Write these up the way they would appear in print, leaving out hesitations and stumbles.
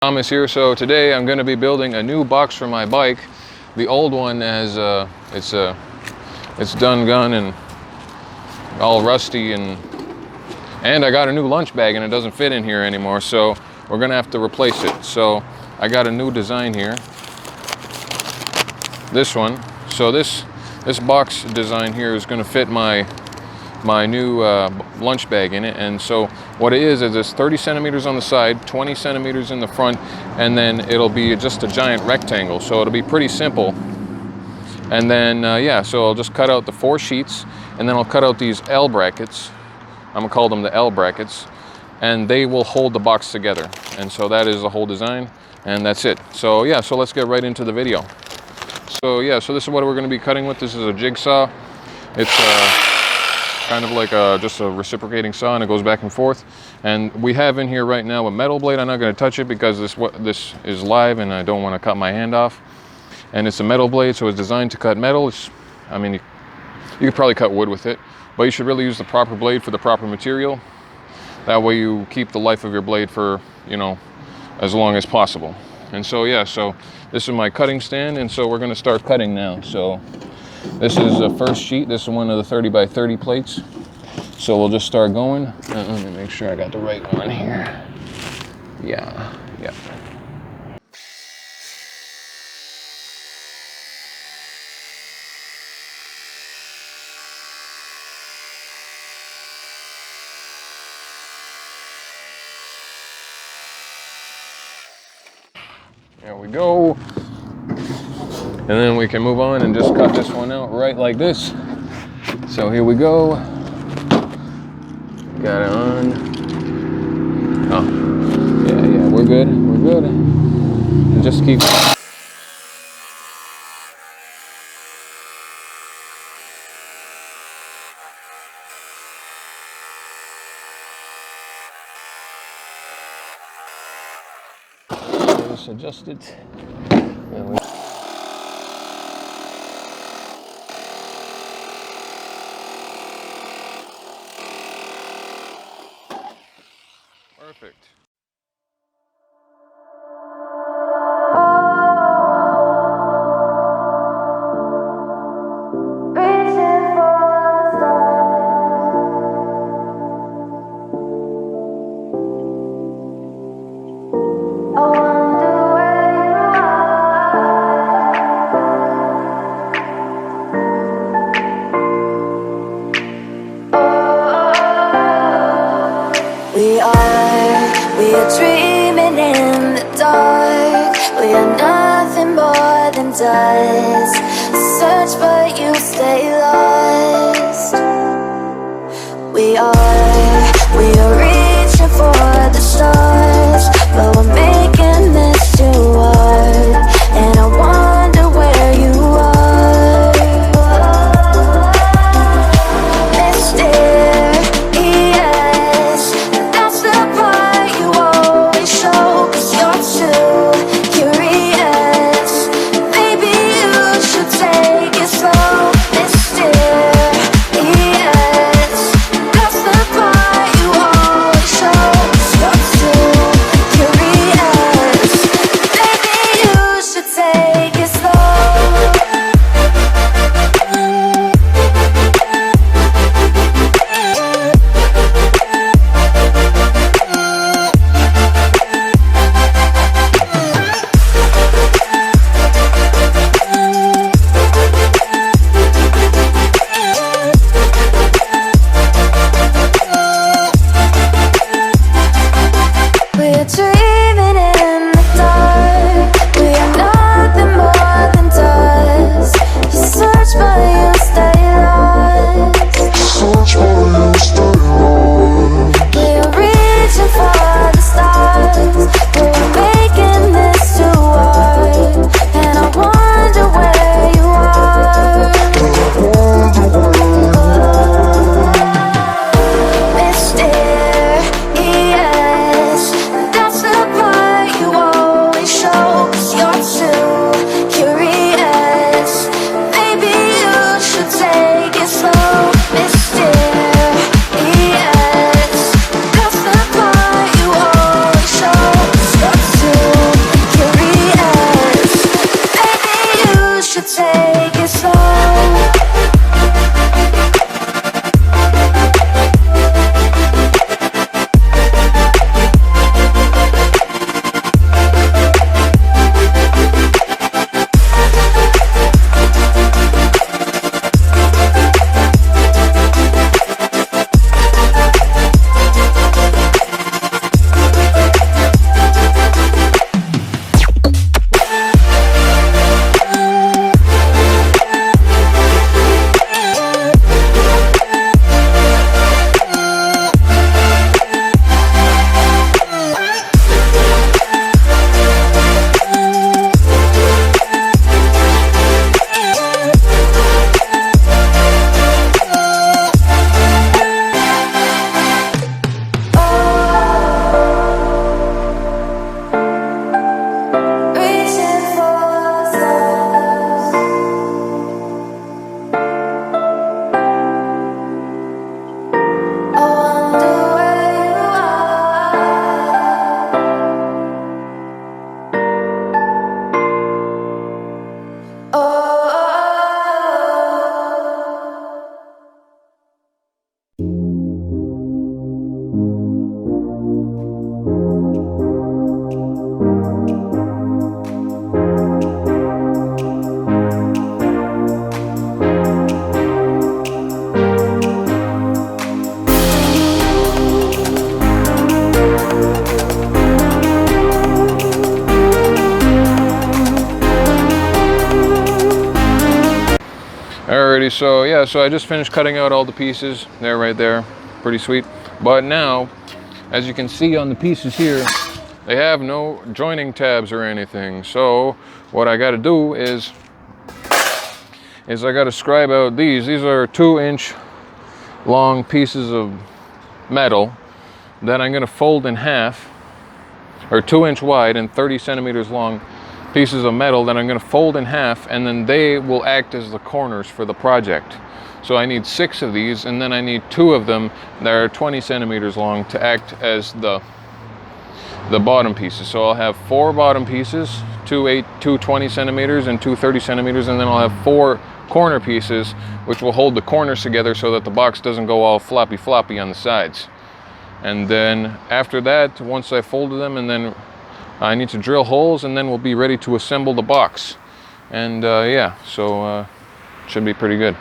Thomas here. So today I'm going to be building a new box for my bike. The old one has it's done and all rusty, and I got a new lunch bag and it doesn't fit in here anymore, so we're gonna have to replace it. So I got a new design here, this one. So this box design here is going to fit my new lunch bag in it. And so what it is it's 30 centimeters on the side, 20 centimeters in the front, and then it'll be just a giant rectangle. So it'll be pretty simple. And then yeah, so I'll just cut out the 4 sheets, and then I'll cut out these L brackets. I'm gonna call them the L brackets, and they will hold the box together. And so that is the whole design, and that's it. So yeah, so let's get right into the video. So yeah, so this is what we're gonna be cutting with. This is a jigsaw. It's kind of like just a reciprocating saw, and it goes back and forth. And we have in here right now a metal blade. I'm not going to touch it because this is live and I don't want to cut my hand off. And it's a metal blade, so it's designed to cut metal. I mean, you could probably cut wood with it, but you should really use the proper blade for the proper material. That way you keep the life of your blade for, you know, as long as possible. And so yeah, so this is my cutting stand, and so we're going to start cutting now. So this is the first sheet. This is one of the 30 by 30 plates. So we'll just start going. Let me make sure I got the right one here. Yeah. There we go. And then we can move on and just cut this one out right like this. So here we go. Got it on. Oh, yeah, we're good. And just keep. Just adjust it. Perfect. We are dreaming in the dark. We are nothing more than dust. Search but you stay lost. We are reaching for the stars, but we're making this too hard. And I wonder where you are. Should Alrighty, so yeah, so I just finished cutting out all the pieces. They're right there, pretty sweet. But now, as you can see on the pieces here, they have no joining tabs or anything. So what I got to do is I got to scribe out these. These are 2-inch long pieces of metal that I'm going to fold in half, or 2-inch wide and 30 centimeters long pieces of metal that I'm going to fold in half, and then they will act as the corners for the project. So I need 6 of these, and then I need 2 of them that are 20 centimeters long to act as the bottom pieces. So I'll have 4 bottom pieces, 2 20 centimeters and 2 30 centimeters, and then I'll have 4 corner pieces which will hold the corners together so that the box doesn't go all floppy on the sides. And then after that, once I folded them, and then I need to drill holes, and then we'll be ready to assemble the box. And yeah, so should be pretty good.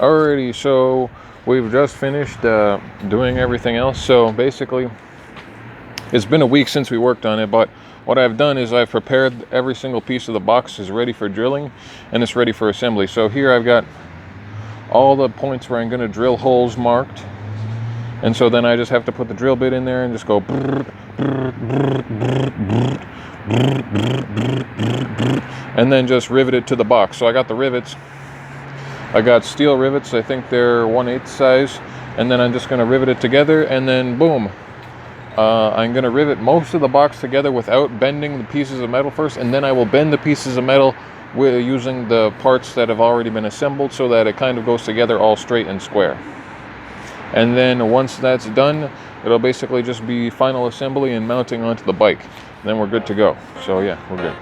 Alrighty, so we've just finished doing everything else. So basically, it's been a week since we worked on it, but what I've done is I've prepared every single piece of the box is ready for drilling, and it's ready for assembly. So here I've got all the points where I'm going to drill holes marked, and so then I just have to put the drill bit in there and just go and then just rivet it to the box. So I got the rivets. I got steel rivets, I think they're 1/8 size, and then I'm just going to rivet it together, and then boom. I'm going to rivet most of the box together without bending the pieces of metal first, and then I will bend the pieces of metal we're using the parts that have already been assembled so that it kind of goes together all straight and square. And then once that's done, it'll basically just be final assembly and mounting onto the bike. Then we're good to go. So yeah, we're good.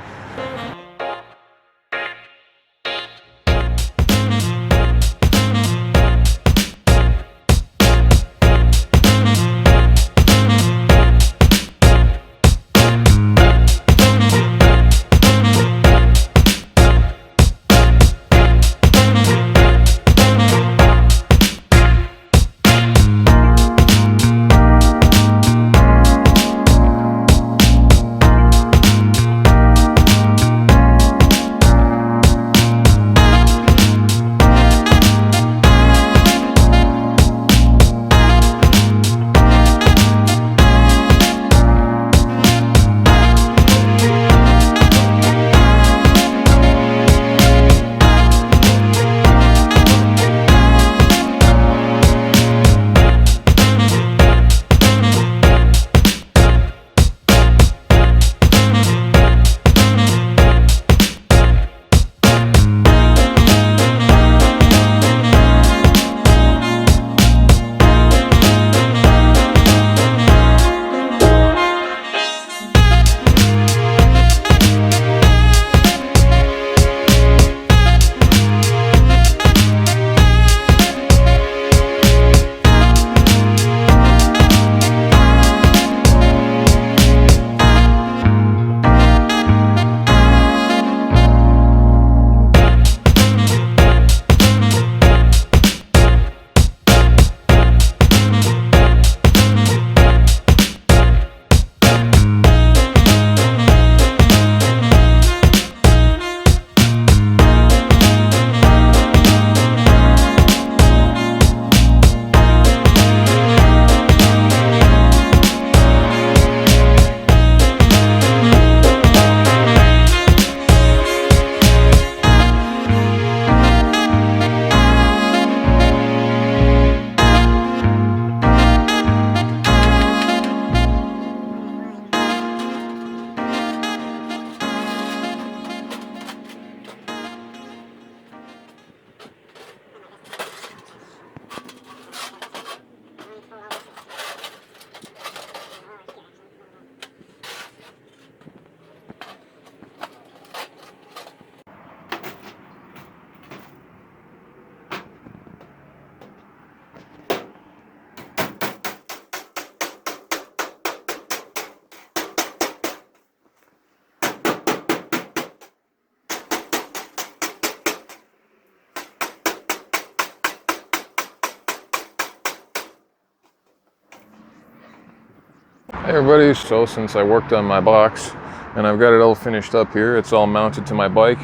Hey everybody, so since I worked on my box and I've got it all finished up here, it's all mounted to my bike.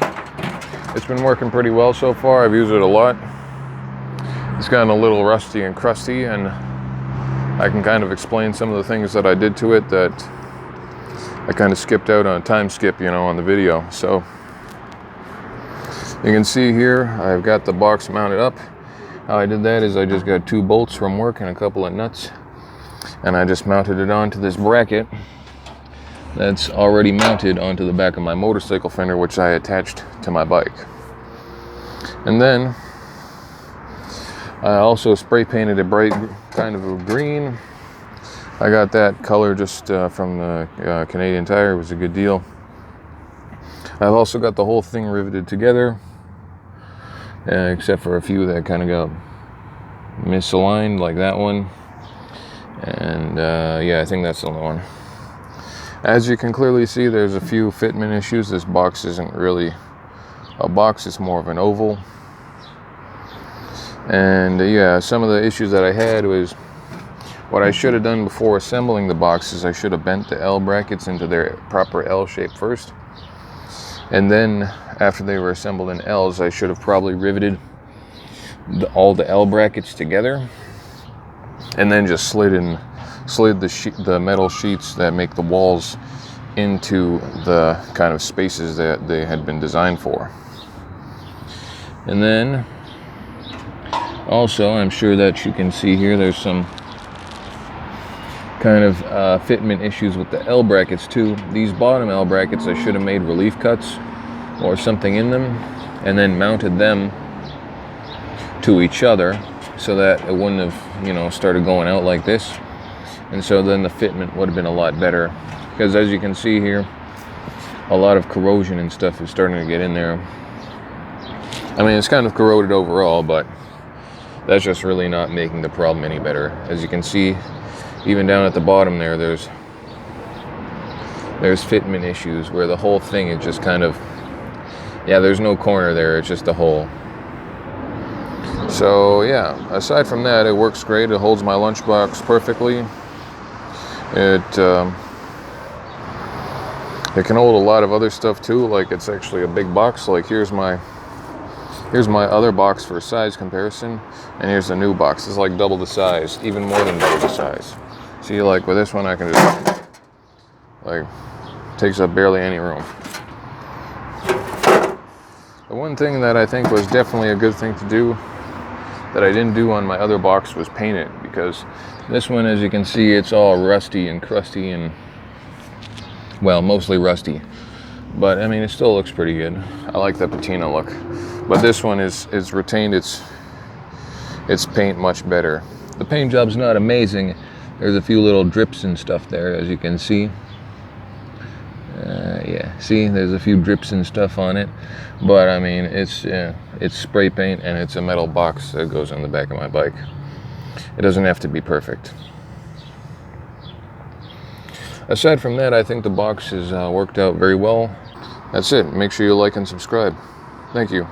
It's been working pretty well so far. I've used it a lot. It's gotten a little rusty and crusty, and I can kind of explain some of the things that I did to it that I kind of skipped out on, time skip, you know, on the video. So you can see here, I've got the box mounted up. How I did that is I just got 2 bolts from work and a couple of nuts, and I just mounted it onto this bracket that's already mounted onto the back of my motorcycle fender, which I attached to my bike. And then I also spray painted it bright kind of a green. I got that color just from the Canadian Tire. It was a good deal. I've also got the whole thing riveted together, except for a few that kind of got misaligned, like that one. And yeah, I think that's the only one. As you can clearly see, there's a few fitment issues. This box isn't really a box, it's more of an oval. And yeah, some of the issues that I had was, what I should have done before assembling the box is I should have bent the L brackets into their proper L shape first. And then after they were assembled in L's, I should have probably riveted all the L brackets together, and then just slid the metal sheets that make the walls into the kind of spaces that they had been designed for. And then also, I'm sure that you can see here, there's some kind of fitment issues with the L brackets too. These bottom L brackets, I should have made relief cuts or something in them, and then mounted them to each other so that it wouldn't have, you know, started going out like this. And so then the fitment would have been a lot better, because as you can see here, a lot of corrosion and stuff is starting to get in there. I mean, it's kind of corroded overall, but that's just really not making the problem any better. As you can see, even down at the bottom there, there's fitment issues where the whole thing is just kind of, yeah, there's no corner there, it's just a hole. So yeah, aside from that, it works great. It holds my lunchbox perfectly. It can hold a lot of other stuff too, like it's actually a big box. Like here's my other box for size comparison, and here's the new box. It's like double the size, even more than double the size. See, like with this one, I can just, like, takes up barely any room. The one thing that I think was definitely a good thing to do that I didn't do on my other box was paint it, because this one, as you can see, it's all rusty and crusty and, well, mostly rusty. But I mean, it still looks pretty good. I like the patina look. But this one is retained its paint much better. The paint job's not amazing. There's a few little drips and stuff there, as you can see. Yeah, see, there's a few drips and stuff on it. But I mean, it's spray paint, and it's a metal box that goes on the back of my bike. It doesn't have to be perfect. Aside from that, I think the box has worked out very well. That's it. Make sure you like and subscribe. Thank you.